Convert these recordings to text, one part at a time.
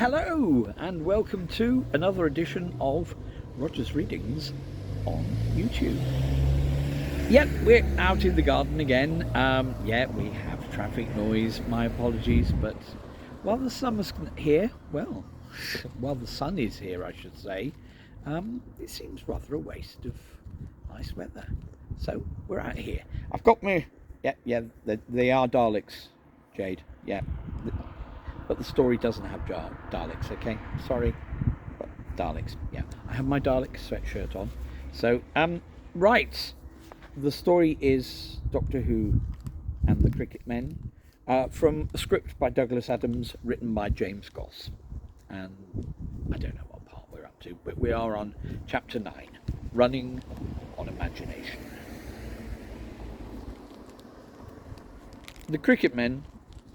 Hello and welcome to another edition of Roger's Readings on YouTube. Yep, we're out in the garden again. We have traffic noise, my apologies, but while the summer's here, while the sun is here I should say, it seems rather a waste of nice weather. So we're out here. I've got my, they are Daleks, Jade, yeah. But the story doesn't have Daleks, okay? Sorry, but Daleks, yeah. I have my Dalek sweatshirt on. So, right. The story is Doctor Who and the Krikkit Men, from a script by Douglas Adams, written by James Goss. And I don't know what part we're up to, but we are on chapter 9, Running on Imagination. The Krikkit Men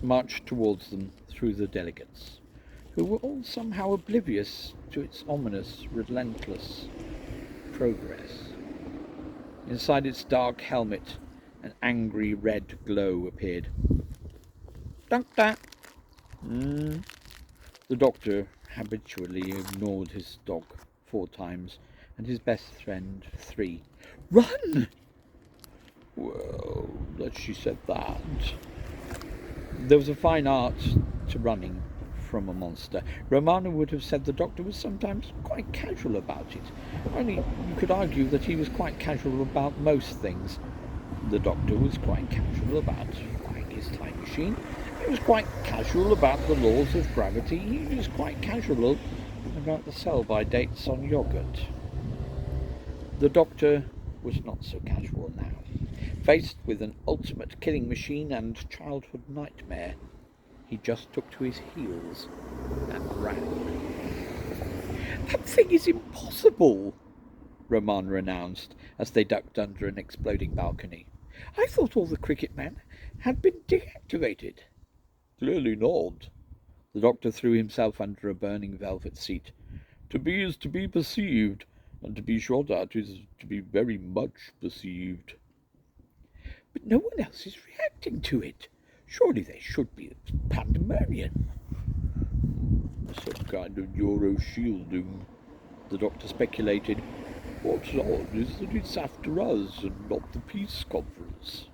marched towards them through the delegates, who were all somehow oblivious to its ominous, relentless progress. Inside its dark helmet, an angry red glow appeared. Doctor! The Doctor habitually ignored his dog 4 times, and his best friend 3. Run! Well, that she said that. There was a fine art to running from a monster. Romana would have said the Doctor was sometimes quite casual about it. Only you could argue that he was quite casual about most things. The Doctor was quite casual about flying his time machine. He was quite casual about the laws of gravity. He was quite casual about the sell-by dates on yogurt. The Doctor was not so casual now. Faced with an ultimate killing machine and childhood nightmare, he just took to his heels and ran. That thing is impossible, Romana announced as they ducked under an exploding balcony. I thought all the Krikkit Men had been deactivated. Clearly not. The Doctor threw himself under a burning velvet seat. To be is to be perceived, and to be shot at is to be very much perceived. But no one else is reacting to it. Surely there should be a pandemonium. Some kind of neuro-shielding, the Doctor speculated. What's odd is that it's after us and not the peace conference.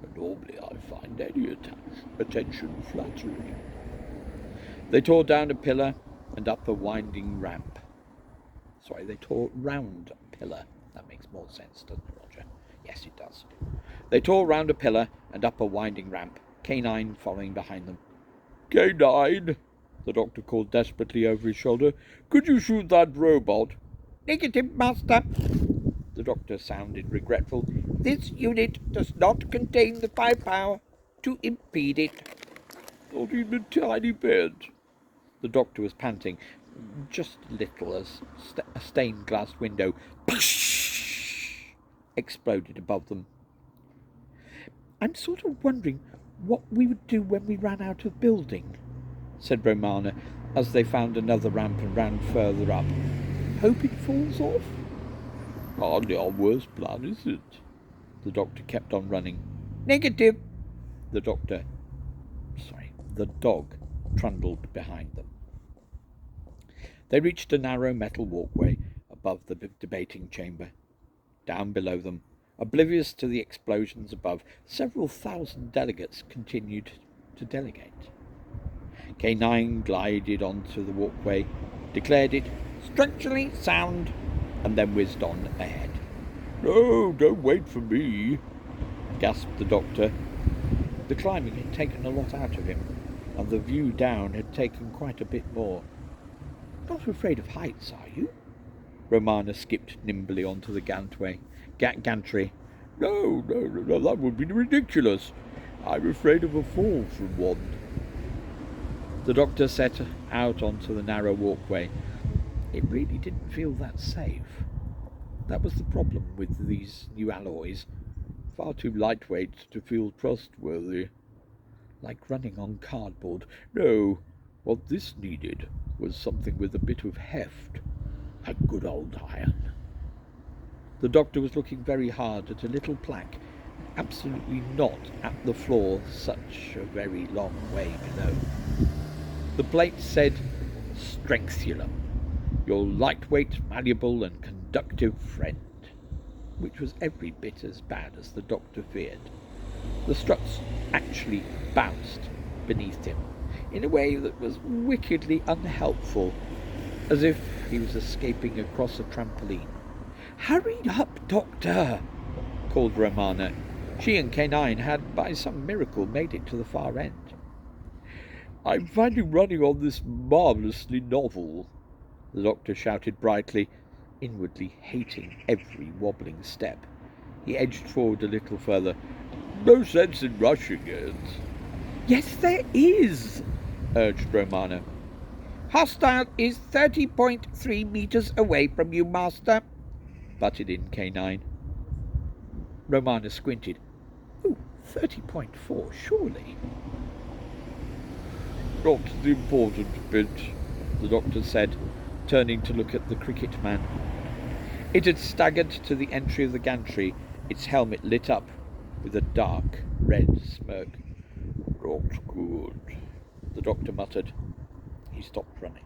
And normally I find any attention flattering. They tore down a pillar and up a winding ramp. Sorry, they tore round a pillar. That makes more sense, doesn't it, Roger? Yes, it does. They tore round a pillar and up a winding ramp, K9 following behind them. K9, the Doctor called desperately over his shoulder. Could you shoot that robot? Negative, Master. The Doctor sounded regretful. This unit does not contain the firepower to impede it. Not even a tiny bit. The Doctor was panting, just a little, as a stained glass window exploded above them. I'm sort of wondering what we would do when we ran out of building, said Romana, as they found another ramp and ran further up. Hope it falls off? Hardly our worst plan, is it? The Doctor kept on running. Negative. The dog trundled behind them. They reached a narrow metal walkway above the debating chamber. Down below them, oblivious to the explosions above, several thousand delegates continued to delegate. K9 glided onto the walkway, declared it structurally sound, and then whizzed on ahead. No, don't wait for me, gasped the Doctor. The climbing had taken a lot out of him, and the view down had taken quite a bit more. Not afraid of heights, are you? Romana skipped nimbly onto the gantry. No, that would be ridiculous. I'm afraid of a fall from one. The Doctor set out onto the narrow walkway. It really didn't feel that safe. That was the problem with these new alloys. Far too lightweight to feel trustworthy. Like running on cardboard. No, what this needed was something with a bit of heft. A good old iron. The Doctor was looking very hard at a little plaque, absolutely not at the floor, such a very long way below. The plate said, Strengthulum, your lightweight, malleable and conductive friend, which was every bit as bad as the doctor feared. The struts actually bounced beneath him in a way that was wickedly unhelpful, as if he was escaping across a trampoline. "Hurry up, Doctor!" called Romana. She and K9 had, by some miracle, made it to the far end. "I'm finding running on this marvellously novel," the doctor shouted brightly, inwardly hating every wobbling step. He edged forward a little further. "No sense in rushing it." "Yes, there is," urged Romana. "Hostile is 30.3 meters away from you, Master," butted in K9. Romana squinted. "Oh, 30.4, surely." "Not the important bit," the doctor said, turning to look at the Krikkit man. It had staggered to the entry of the gantry, its helmet lit up with a dark red smirk. "Not good," the doctor muttered. He stopped running.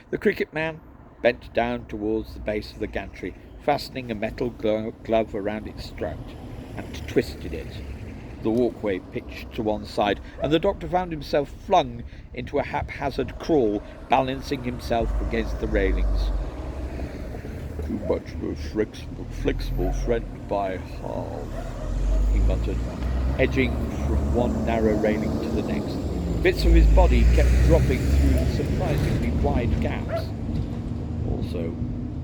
The Krikkit man bent down towards the base of the gantry, fastening a metal glove around its strut, and twisted it. The walkway pitched to one side, and the doctor found himself flung into a haphazard crawl, balancing himself against the railings. "Too much of a flexible friend by half," he muttered, edging from one narrow railing to the next. Bits of his body kept dropping through surprisingly wide gaps. Also,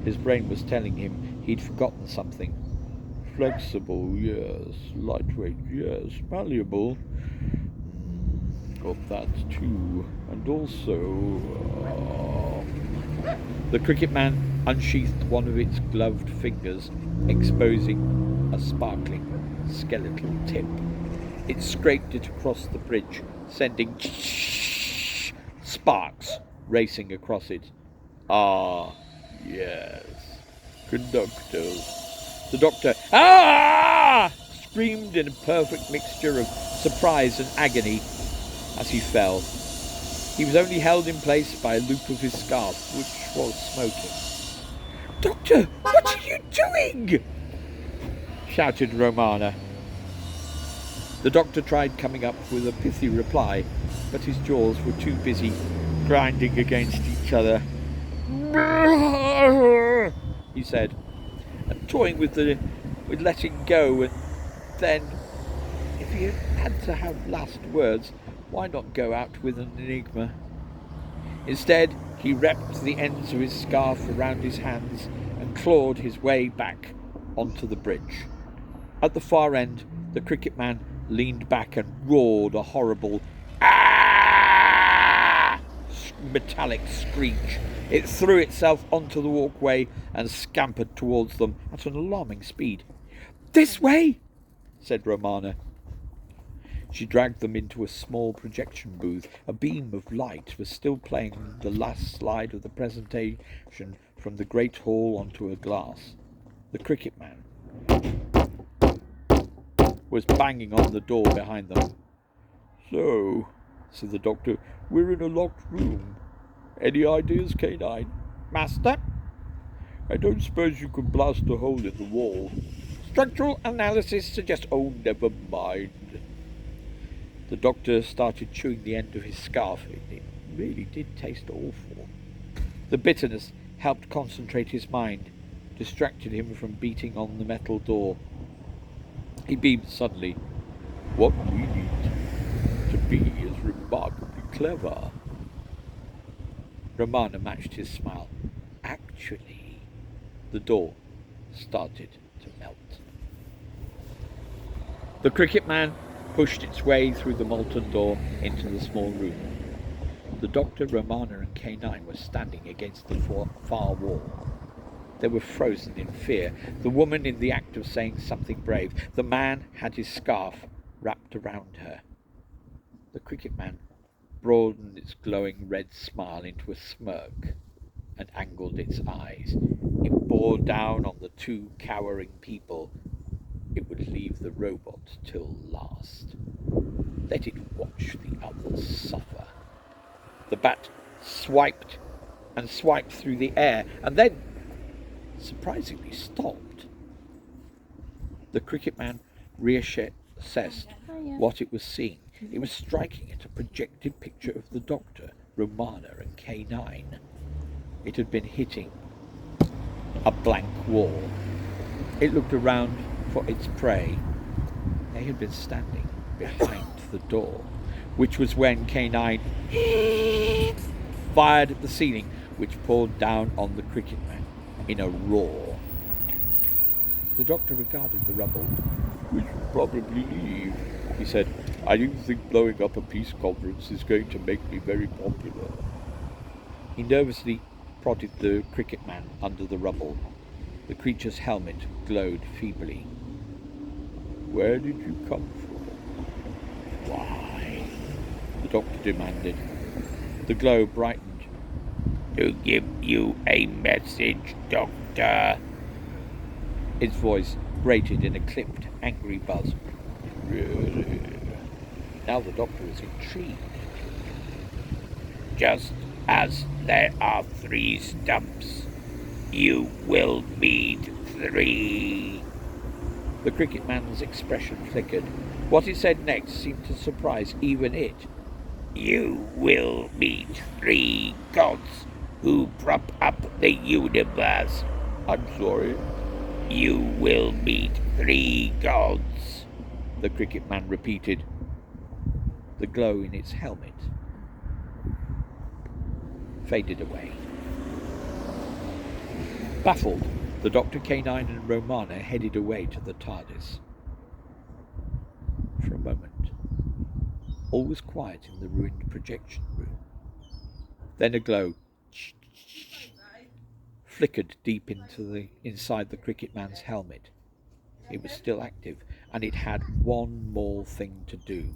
his brain was telling him he'd forgotten something. Flexible, yes. Lightweight, yes. Malleable. Got that too. And also... The Krikkit man unsheathed one of its gloved fingers, exposing a sparkling skeletal tip. It scraped it across the bridge, sending sparks racing across it. "Ah, yes. Conductors." The doctor screamed in a perfect mixture of surprise and agony as he fell. He was only held in place by a loop of his scarf, which was smoking. "Doctor, what are you doing?" shouted Romana. The doctor tried coming up with a pithy reply, but his jaws were too busy grinding against each other. He said, and toying with letting go, and then, if he had to have last words, why not go out with an enigma? Instead, he wrapped the ends of his scarf around his hands and clawed his way back onto the bridge. At the far end, the Krikkit man leaned back and roared a horrible metallic screech. It threw itself onto the walkway and scampered towards them at an alarming speed. "This way," said Romana. She dragged them into a small projection booth. A beam of light was still playing the last slide of the presentation from the great hall onto a glass. The Krikkit man was banging on the door behind them. "So," said the doctor, "we're in a locked room. Any ideas, K9? Master? I don't suppose you could blast a hole in the wall. Structural analysis suggests... Oh, never mind." The doctor started chewing the end of his scarf. It really did taste awful. The bitterness helped concentrate his mind, distracted him from beating on the metal door. He beamed suddenly. "What we need to be is remarkably clever." Romana matched his smile. "Actually..." The door started to melt. The Krikkit man pushed its way through the molten door into the small room. The doctor, Romana and K9 were standing against the far wall. They were frozen in fear, the woman in the act of saying something brave. The man had his scarf wrapped around her. The Krikkit man broadened its glowing red smile into a smirk and angled its eyes. It bore down on the two cowering people. It would leave the robot till last. Let it watch the others suffer. The bat swiped and swiped through the air, and then surprisingly stopped. The Krikkit man reassessed what it was seeing. It was striking at a projected picture of the Doctor, Romana, and K9. It had been hitting a blank wall. It looked around for its prey. They had been standing behind the door, which was when K9 fired at the ceiling, which poured down on the Krikkit man in a roar. The Doctor regarded the rubble. "We should probably leave," he said. "I don't think blowing up a peace conference is going to make me very popular." He nervously prodded the Krikkit man under the rubble. The creature's helmet glowed feebly. "Where did you come from?" "Why?" the Doctor demanded. The glow brightened. "To give you a message, Doctor." Its voice grated in a clipped, angry buzz. "Really?" Now the Doctor was intrigued. "Just as there are 3 stumps, you will meet 3. The Krikkit man's expression flickered. What it said next seemed to surprise even it. "You will meet 3 gods who prop up the universe." "I'm sorry?" "You will meet 3 gods," the Krikkit man repeated. The glow in its helmet faded away. Baffled, the Doctor, K9 and Romana headed away to the TARDIS. For a moment, all was quiet in the ruined projection room. Then a glow flickered deep inside the Krikkit man's helmet. It was still active, and it had one more thing to do.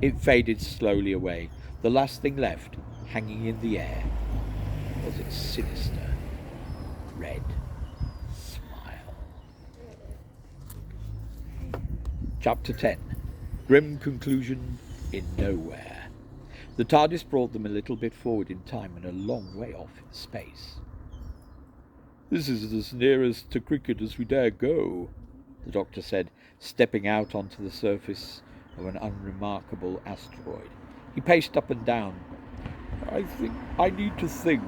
It faded slowly away. The last thing left, hanging in the air, was its sinister red smile. Chapter 10. Grim conclusion in nowhere. The TARDIS brought them a little bit forward in time and a long way off in space. "This is as near as to Krikkit as we dare go," the Doctor said, stepping out onto the surface of an unremarkable asteroid. He paced up and down. I need to think."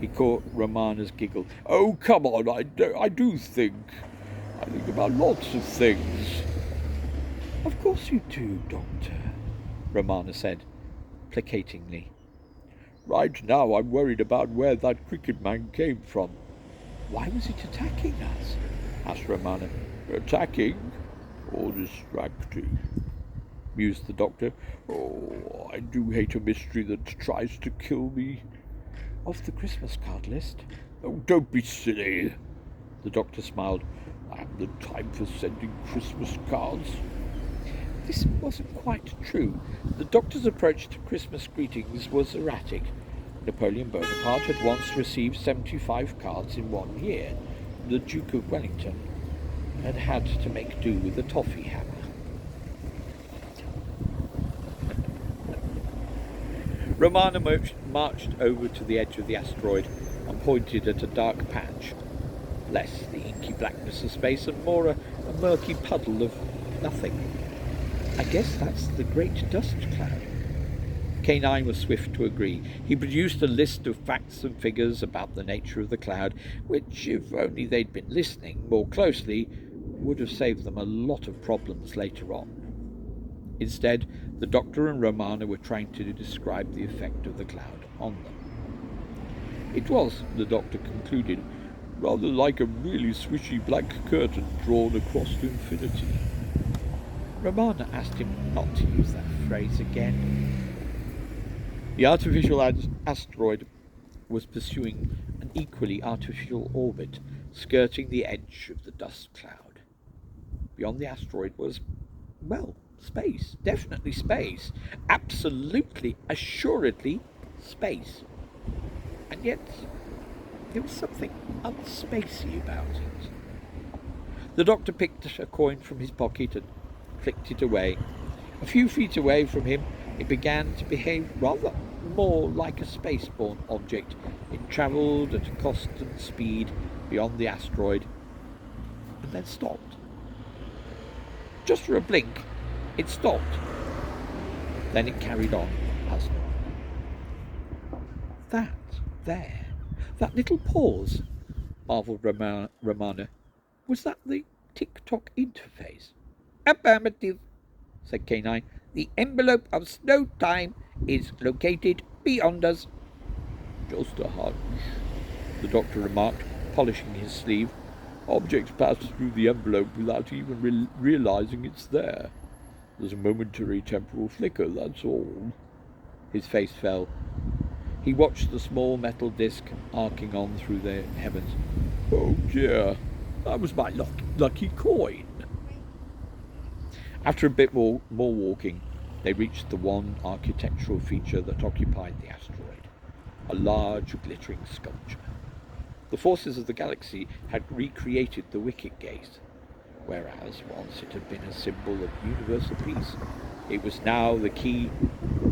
He caught Romana's giggle. "Oh, come on, I do think. I think about lots of things." "Of course you do, Doctor," Romana said, placatingly. "Right now I'm worried about where that Krikkit man came from." "Why was it attacking us?" asked Romana. "Attacking or distracting?" mused the Doctor. "Oh, I do hate a mystery that tries to kill me." "Off the Christmas card list?" "Oh, don't be silly." The Doctor smiled. "I haven't the time for sending Christmas cards." This wasn't quite true. The Doctor's approach to Christmas greetings was erratic. Napoleon Bonaparte had once received 75 cards in 1 year. The Duke of Wellington had had to make do with a toffee hammer. Romana marched over to the edge of the asteroid and pointed at a dark patch. Less the inky blackness of space and more a murky puddle of nothing. "I guess that's the great dust cloud." K9 was swift to agree. He produced a list of facts and figures about the nature of the cloud, which, if only they'd been listening more closely, would have saved them a lot of problems later on. Instead, the Doctor and Romana were trying to describe the effect of the cloud on them. It was, the Doctor concluded, rather like a really swishy black curtain drawn across to infinity. Romana asked him not to use that phrase again. The artificial asteroid was pursuing an equally artificial orbit, skirting the edge of the dust cloud. Beyond the asteroid was, well, space. Definitely space. Absolutely, assuredly space. And yet, there was something unspacey about it. The Doctor picked a coin from his pocket and flicked it away. A few feet away from him, It began to behave rather more like a spaceborne object. It travelled at a constant speed beyond the asteroid and then stopped. Just for a blink, it stopped. Then it carried on as normal. That little pause, marvelled Romana. Was that the tick-tock interface? Affirmative, said K9. The envelope of snow time is located beyond us. Just a hunch, the doctor remarked, polishing his sleeve. Objects pass through the envelope without even realizing it's there. There's a momentary temporal flicker, that's all. His face fell. He watched the small metal disc arcing on through the heavens. Oh dear, that was my lucky coin. After a bit more walking, they reached the one architectural feature that occupied the asteroid, a large glittering sculpture. The forces of the galaxy had recreated the Wicket Gate, whereas once it had been a symbol of universal peace, it was now the key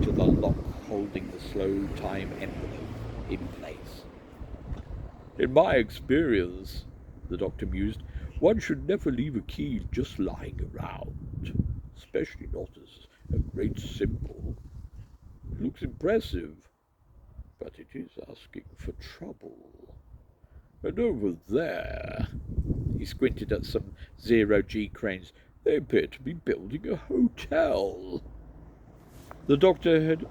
to the lock holding the slow time envelope in place. In my experience, the doctor mused, one should never leave a key just lying around, especially not as a great symbol. It looks impressive, but it is asking for trouble. And over there, he squinted at some zero-G cranes. They appear to be building a hotel. The doctor had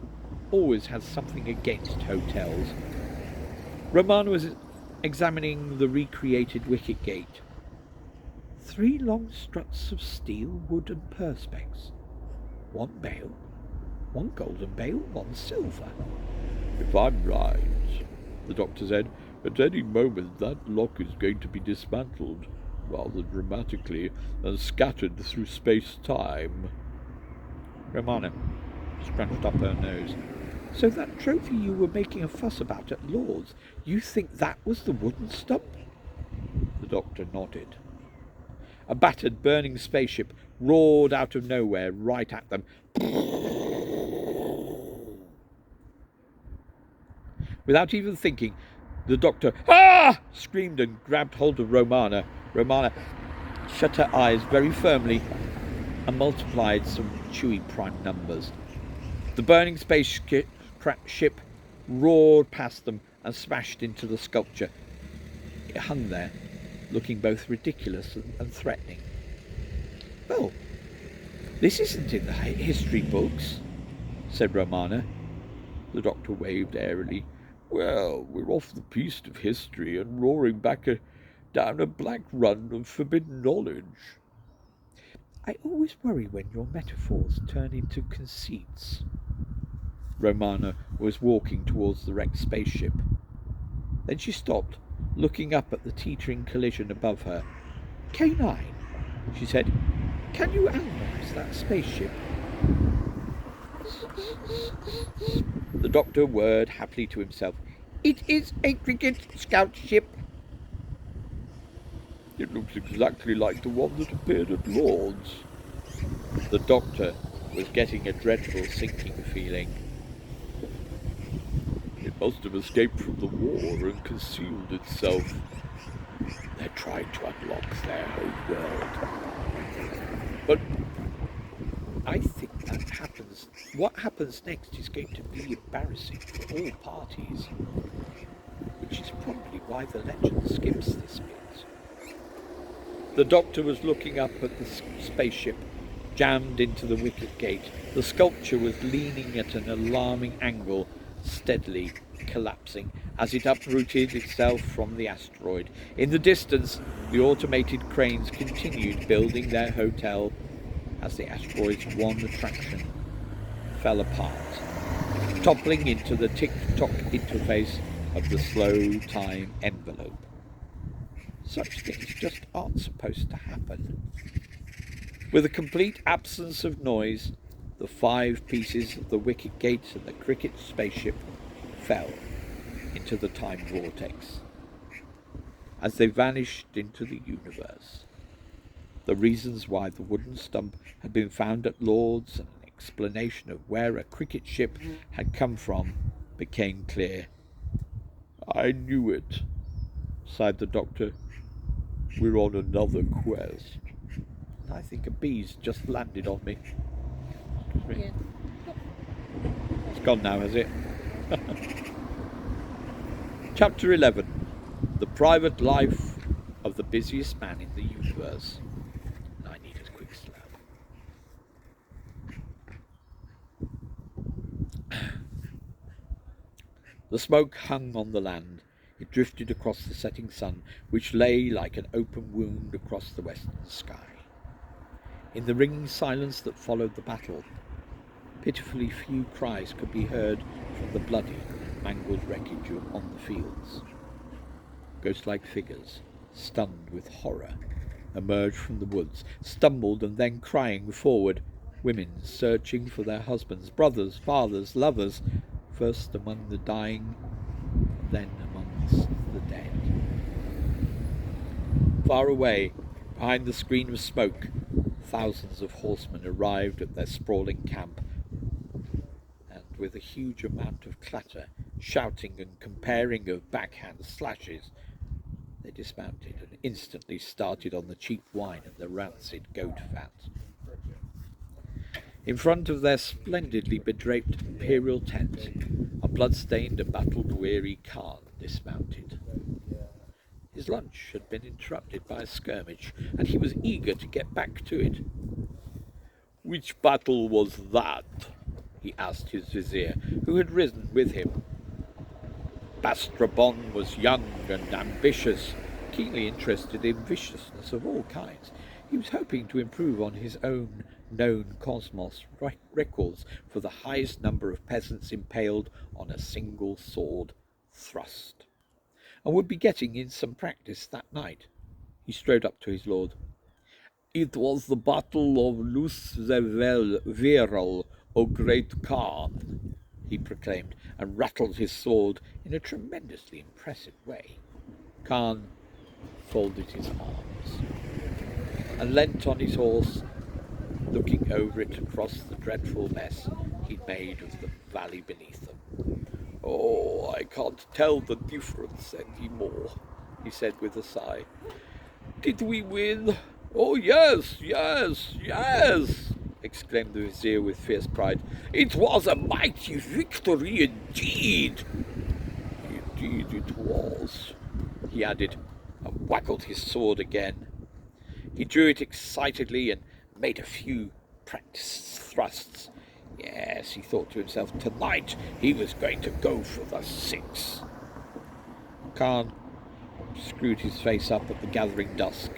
always had something against hotels. Romana was examining the recreated wicket gate. 3 long struts of steel, wood and perspex. 1 bale, 1 golden bale, 1 silver. If I'm right, the doctor said, at any moment that lock is going to be dismantled, rather dramatically, and scattered through space-time. Romana scrunched up her nose. So that trophy you were making a fuss about at Lord's, you think that was the wooden stump? The doctor nodded. A battered, burning spaceship roared out of nowhere right at them. Without even thinking, the doctor screamed and grabbed hold of Romana. Romana shut her eyes very firmly and multiplied some chewy prime numbers. The burning spaceship roared past them and smashed into the sculpture. It hung there, looking both ridiculous and threatening. Well, this isn't in the history books, said Romana. The doctor waved airily. Well, we're off the piste of history and roaring back down a black run of forbidden knowledge. I always worry when your metaphors turn into conceits. Romana was walking towards the wrecked spaceship. Then she stopped, looking up at the teetering collision above her. K9, she said, can you analyse that spaceship? The doctor whirred happily to himself. It is a Krikkit scout ship. It looks exactly like the one that appeared at Lord's. The doctor was getting a dreadful sinking feeling. It must have escaped from the war and concealed itself. They're trying to unlock their home world. But I think that happens. What happens next is going to be embarrassing for all parties, which is probably why the legend skips this bit. The doctor was looking up at the spaceship, jammed into the wicket gate. The sculpture was leaning at an alarming angle, steadily collapsing as it uprooted itself from the asteroid. In the distance, the automated cranes continued building their hotel as the asteroid's one attraction fell apart, toppling into the tick-tock interface of the slow time envelope. Such things just aren't supposed to happen. With a complete absence of noise, the 5 pieces of the wicket gate and the Krikkit spaceship fell into the time vortex. As they vanished into the universe, the reasons why the wooden stump had been found at Lord's and an explanation of where a cricket ship had come from became clear. "I knew it," sighed the doctor. "We're on another quest." I think a bee's just landed on me. Yeah. It's gone now, has it? Chapter 11. The Private Life of the Busiest Man in the Universe. I need a quick slap. The smoke hung on the land. It drifted across the setting sun, which lay like an open wound across the western sky. In the ringing silence that followed the battle, pitifully few cries could be heard from the bloody, mangled wreckage on the fields. Ghost-like figures, stunned with horror, emerged from the woods, stumbled and then crying forward, women searching for their husbands, brothers, fathers, lovers, first among the dying, then amongst the dead. Far away, behind the screen of smoke, thousands of horsemen arrived at their sprawling camp, and with a huge amount of clatter, shouting and comparing of backhand slashes, they dismounted and instantly started on the cheap wine and the rancid goat fat. In front of their splendidly bedraped imperial tent, a blood-stained and battle-weary Khan dismounted. His lunch had been interrupted by a skirmish, and he was eager to get back to it. "Which battle was that?" he asked his vizier, who had risen with him. Bastrabon was young and ambitious, keenly interested in viciousness of all kinds. He was hoping to improve on his own known cosmos records for the highest number of peasants impaled on a single sword thrust, and would be getting in some practice that night. He strode up to his lord. "It was the battle of Whitstable, O great Khan," he proclaimed, and rattled his sword in a tremendously impressive way. Khan folded his arms and leant on his horse, looking over it across the dreadful mess he'd made of the valley beneath them. "Oh, I can't tell the difference any more," he said with a sigh. "Did we win?" "Oh, yes, yes, yes," exclaimed the vizier with fierce pride. "It was a mighty victory indeed." "Indeed it was," he added, and waggled his sword again. He drew it excitedly and made a few practice thrusts. Yes, he thought to himself, tonight he was going to go for the 6. Khan screwed his face up at the gathering dusk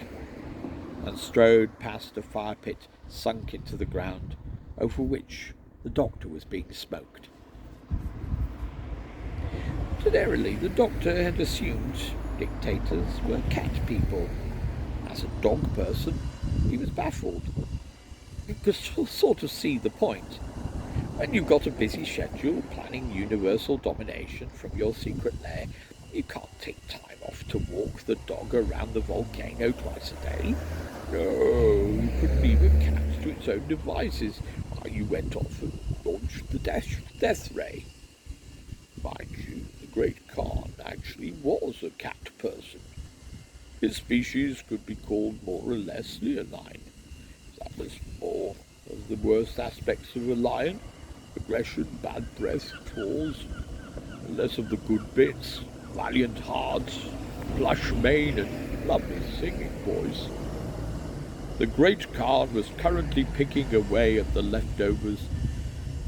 and strode past a fire pit sunk into the ground, over which the doctor was being smoked. Ordinarily, the doctor had assumed dictators were cat people. As a dog person, he was baffled. You could sort of see the point. When you've got a busy schedule planning universal domination from your secret lair, you can't take time off to walk the dog around the volcano twice a day. No, you couldn't leave a cat to its own devices while you went off and launched the death ray. Mind you, the great Khan actually was a cat person. His species could be called more or less leonine. That was more of the worst aspects of a lion: aggression, bad breath, claws, and less of the good bits: valiant heart, plush mane, and lovely singing voice. The great Khan was currently picking away at the leftovers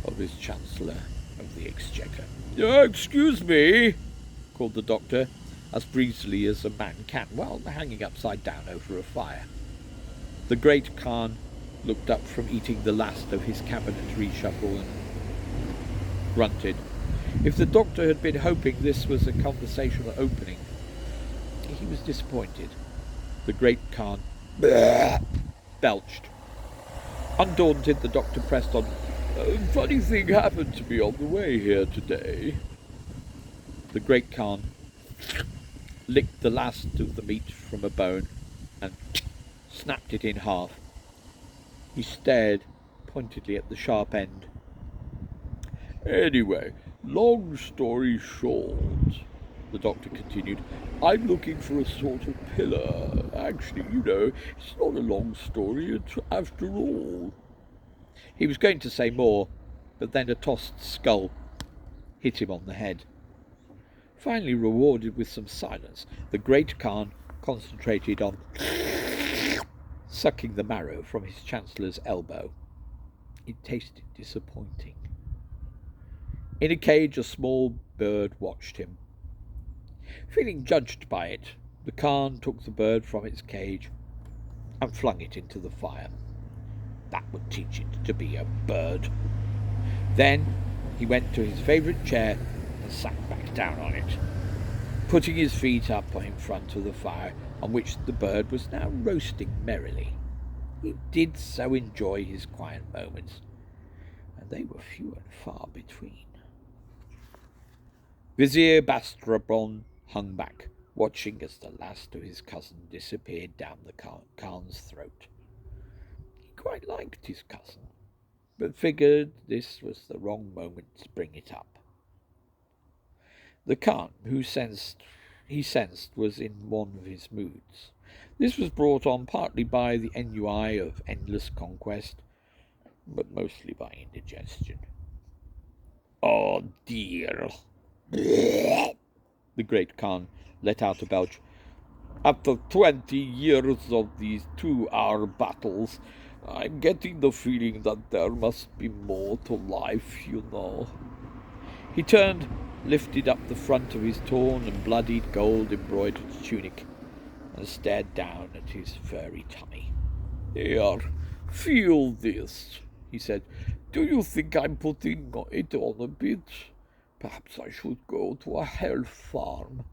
of his Chancellor of the Exchequer. "Excuse me," called the doctor, as breezily as a man can, while hanging upside down over a fire. The great Khan looked up from eating the last of his cabinet reshuffle and grunted. If the doctor had been hoping this was a conversational opening, he was disappointed. The great Khan belched. Undaunted, the doctor pressed on. "Funny thing happened to me on the way here today." The great Khan licked the last of the meat from a bone and snapped it in half. He stared pointedly at the sharp end. "Anyway, long story short," the doctor continued, "I'm looking for a sort of pillar. Actually, it's not a long story after all." He was going to say more, but then a tossed skull hit him on the head. Finally rewarded with some silence, the great Khan concentrated on sucking the marrow from his chancellor's elbow. It tasted disappointing. In a cage, a small bird watched him. Feeling judged by it, the Khan took the bird from its cage and flung it into the fire. That would teach it to be a bird. Then he went to his favourite chair and sat back down on it, putting his feet up in front of the fire on which the bird was now roasting merrily. He did so enjoy his quiet moments, and they were few and far between. Vizier Bastrabon hung back, watching as the last of his cousin disappeared down the Khan's throat. He quite liked his cousin, but figured this was the wrong moment to bring it up. The Khan, he sensed was in one of his moods. This was brought on partly by the ennui of endless conquest, but mostly by indigestion. "Oh dear," the great Khan let out a belch. "After 20 years of these 2-hour battles, I'm getting the feeling that there must be more to life, He turned, lifted up the front of his torn and bloodied gold-embroidered tunic, and stared down at his furry tummy. "Here, feel this," he said. "Do you think I'm putting it on a bit? Perhaps I should go to a hell farm."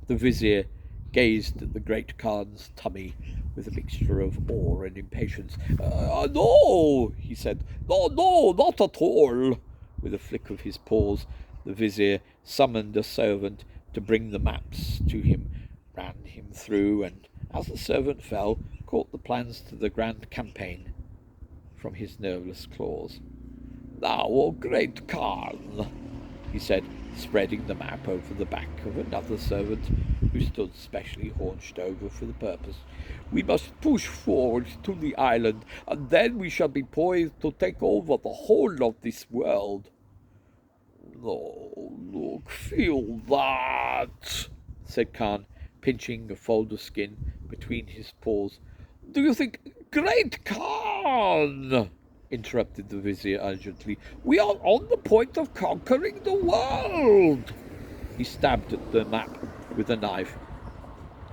The vizier gazed at the great Khan's tummy with a mixture of awe and impatience. No," he said. No, not at all." With a flick of his paws, the vizier summoned a servant to bring the maps to him, ran him through, and, as the servant fell, caught the plans to the grand campaign from his nerveless claws. "Now, O great Khan," he said, spreading the map over the back of another servant who stood specially haunched over for the purpose, "we must push forward to the island, and then we shall be poised to take over the whole of this world." "No, look, feel that," said Khan, pinching a fold of skin between his paws. "Do you think—" "Great Khan," interrupted the vizier urgently, "we are on the point of conquering the world." He stabbed at the map with a knife,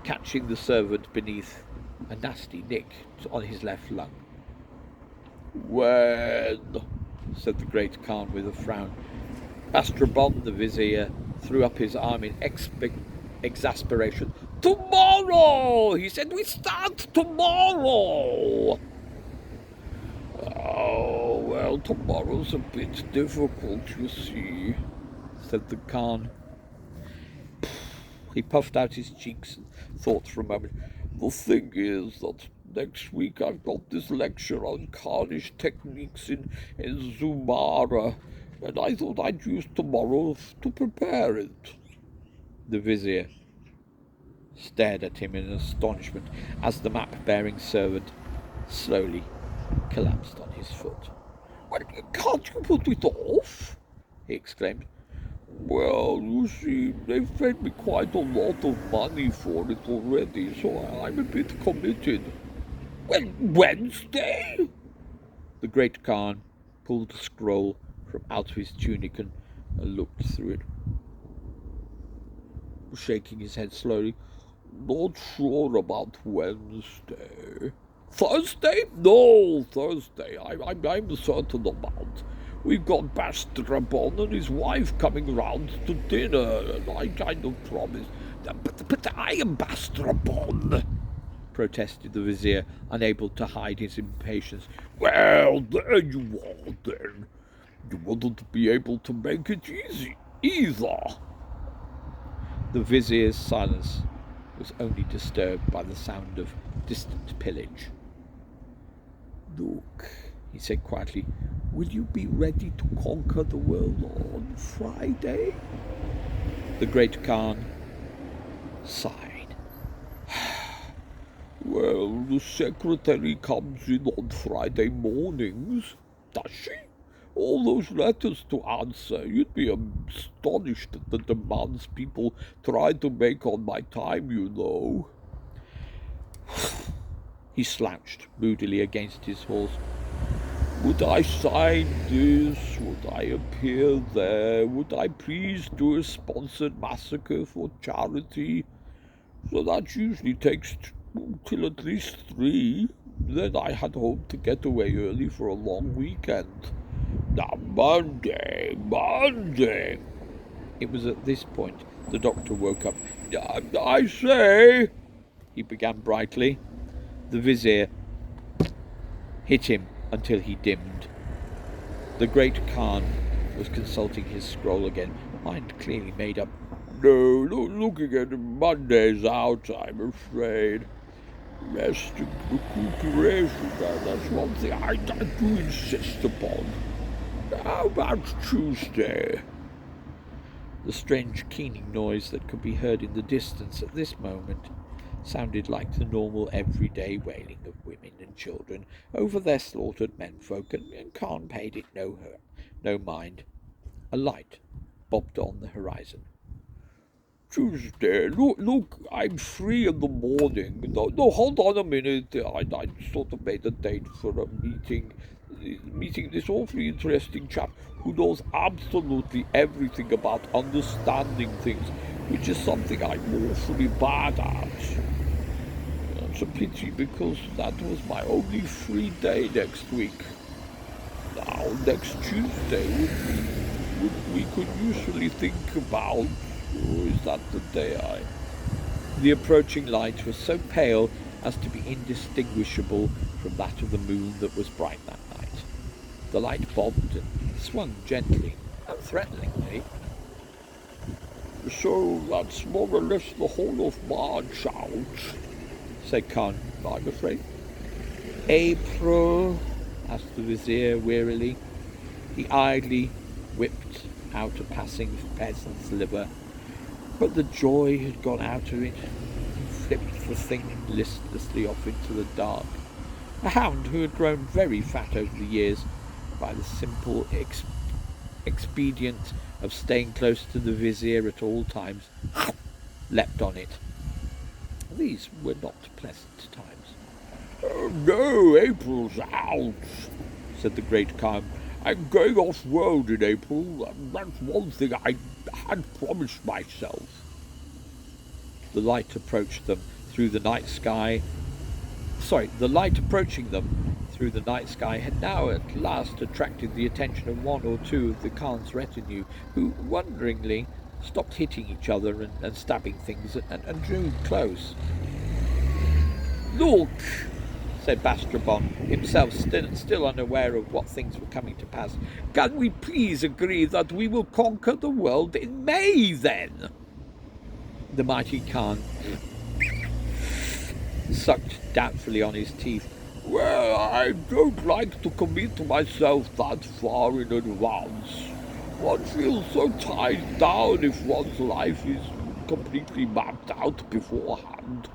catching the servant beneath a nasty nick on his left lung. "When?" said the great Khan with a frown. Bastrabon, the vizier, threw up his arm in exasperation. "Tomorrow!" he said. "We start tomorrow!" "Oh, well, tomorrow's a bit difficult, you see," said the Khan. He puffed out his cheeks and thought for a moment. "The thing is that next week I've got this lecture on Khannish techniques in Zumara, and I thought I'd use tomorrow to prepare it." The vizier stared at him in astonishment as the map-bearing servant slowly collapsed on his foot. "Well, can't you put it off?" he exclaimed. "Well, you see, they've paid me quite a lot of money for it already, so I'm a bit committed." "Well, Wednesday?" The great Khan pulled a scroll from out of his tunic and looked through it, shaking his head slowly. "Not sure about Wednesday." "Thursday?" "No, Thursday. I'm certain about. We've got Bastrabon and his wife coming round to dinner, and I kind of promised." But I am Bastrabon," protested the vizier, unable to hide his impatience. "Well, there you are, then. You wouldn't be able to make it easy, either." The vizier's silence was only disturbed by the sound of distant pillage. "Look," he said quietly, "Will you be ready to conquer the world on Friday?" The great Khan sighed. "Well, the secretary comes in on Friday mornings, does she? All those letters to answer. You'd be astonished at the demands people try to make on my time, you know." He slouched moodily against his horse. "Would I sign this? Would I appear there? Would I please do a sponsored massacre for charity? So that usually takes till at least 3. Then I had hoped to get away early for a long weekend. Now Monday. It was at this point the doctor woke up. "I say," he began brightly. The vizier hit him until he dimmed. The great Khan was consulting his scroll again, mind clearly made up. "No, looking at Monday's out, I'm afraid. Rest and recuperation, that's one thing I do insist upon. How about Tuesday?" The strange keening noise that could be heard in the distance at this moment sounded like the normal everyday wailing of women and children over their slaughtered menfolk, and Khan paid it no mind. A light bobbed on the horizon. "Tuesday, look, I'm free in the morning. No, hold on a minute. I sort of made a date for a meeting this awfully interesting chap who knows absolutely everything about understanding things, which is something I'm awfully bad at. It's a pity because that was my only free day next week. Now, next Tuesday we could usually think about, or is that the day The approaching light was so pale as to be indistinguishable from that of the moon that was bright that night. The light bobbed and swung gently, unthreateningly. "So that's more or less the whole of March out," said Khan, "I'm afraid." "April?" asked the vizier wearily. He idly whipped out a passing peasant's liver, but the joy had gone out of it. He flipped the thing listlessly off into the dark. A hound who had grown very fat over the years by the simple expedient of staying close to the vizier at all times, leapt on it. These were not pleasant times. "No, April's out," said the great Khan. "I'm going off-road in April. That's one thing I had promised myself." The light approaching them through the night sky had now at last attracted the attention of one or two of the Khan's retinue, who wonderingly stopped hitting each other and stabbing things and drew close. "Look," said Bastrabon, himself still unaware of what things were coming to pass. "Can we please agree that we will conquer the world in May, then?" The mighty Khan sucked doubtfully on his teeth. "Well, I don't like to commit myself that far in advance. One feels so tied down if one's life is completely mapped out beforehand.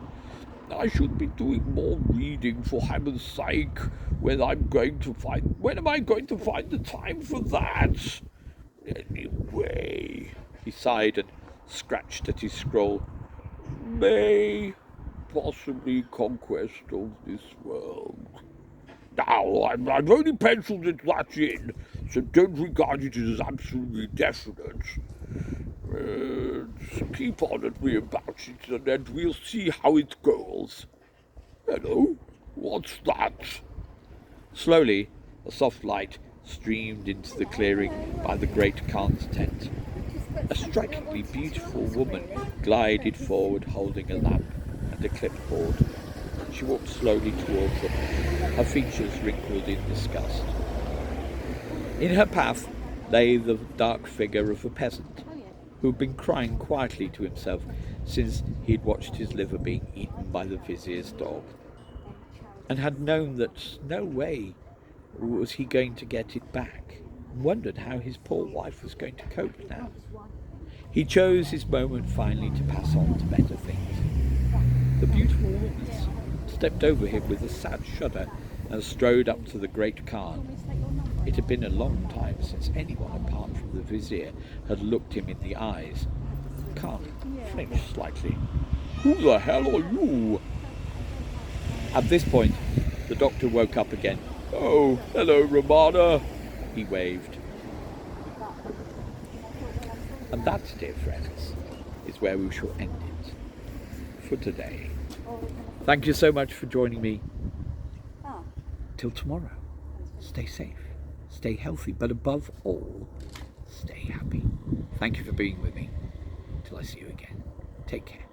I should be doing more reading, for heaven's sake. When am I going to find the time for that? Anyway," he sighed and scratched at his scroll. "May, possibly conquest of this world. Now, I've only penciled that in, so don't regard it as absolutely definite. Keep on at me about it, and then we'll see how it goes. Hello, what's that?" Slowly, a soft light streamed into the clearing by the great Khan's tent. A strikingly beautiful woman glided forward holding a lamp and a clipboard. She walked slowly towards them, her features wrinkled in disgust. In her path lay the dark figure of a peasant, who had been crying quietly to himself since he had watched his liver being eaten by the vizier's dog, and had known that no way Or was he going to get it back? Wondered how his poor wife was going to cope now. He chose his moment finally to pass on to better things. The beautiful woman stepped over him with a sad shudder and strode up to the great Khan. It had been a long time since anyone apart from the vizier had looked him in the eyes. Khan flinched slightly. "Who the hell are you?" At this point, the doctor woke up again. "Oh, hello, Ramada," he waved. And that, dear friends, is where we shall end it for today. Thank you so much for joining me. Till tomorrow, stay safe, stay healthy, but above all, stay happy. Thank you for being with me. Till I see you again. Take care.